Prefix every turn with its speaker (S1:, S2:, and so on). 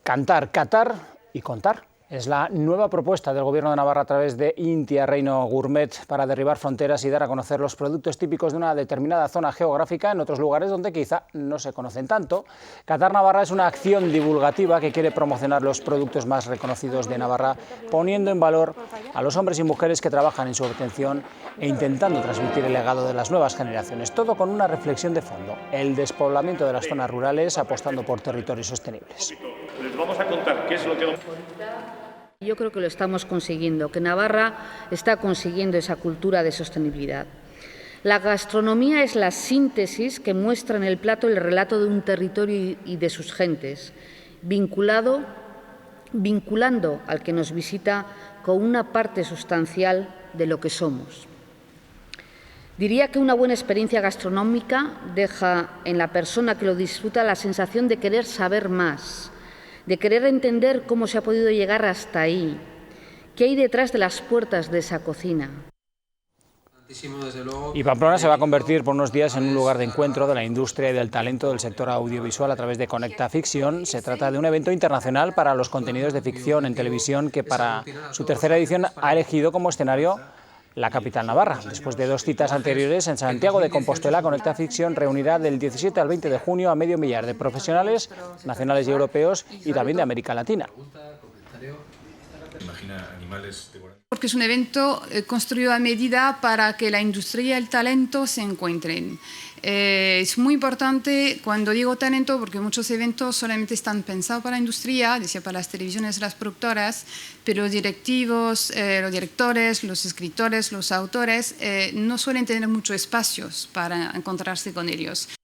S1: Cantar, catar y contar. Es la nueva propuesta del Gobierno de Navarra a través de Intia Reino Gourmet para derribar fronteras y dar a conocer los productos típicos de una determinada zona geográfica en otros lugares donde quizá no se conocen tanto. Catar Navarra es una acción divulgativa que quiere promocionar los productos más reconocidos de Navarra, poniendo en valor a los hombres y mujeres que trabajan en su obtención e intentando transmitir el legado de las nuevas generaciones. Todo con una reflexión de fondo: el despoblamiento de las zonas rurales, apostando por territorios sostenibles.
S2: Les vamos a contar qué es lo que...
S3: Yo creo que lo estamos consiguiendo, que Navarra está consiguiendo esa cultura de sostenibilidad. La gastronomía es la síntesis que muestra en el plato el relato de un territorio y de sus gentes, vinculando al que nos visita con una parte sustancial de lo que somos. Diría que una buena experiencia gastronómica deja en la persona que lo disfruta la sensación de querer saber más, de querer entender cómo se ha podido llegar hasta ahí, qué hay detrás de las puertas de esa cocina.
S1: Y Pamplona se va a convertir por unos días en un lugar de encuentro de la industria y del talento del sector audiovisual a través de Conecta Ficción. Se trata de un evento internacional para los contenidos de ficción en televisión que para su tercera edición ha elegido como escenario la capital navarra. Después de 2 citas anteriores en Santiago de Compostela, Conecta Ficción reunirá del 17 al 20 de junio a medio millar de profesionales nacionales y europeos y también de América Latina.
S4: Porque es un evento construido a medida para que la industria y el talento se encuentren. Es muy importante cuando digo talento, porque muchos eventos solamente están pensados para la industria, decía, para las televisiones, las productoras, pero los directivos, los directores, los escritores, los autores no suelen tener muchos espacios para encontrarse con ellos.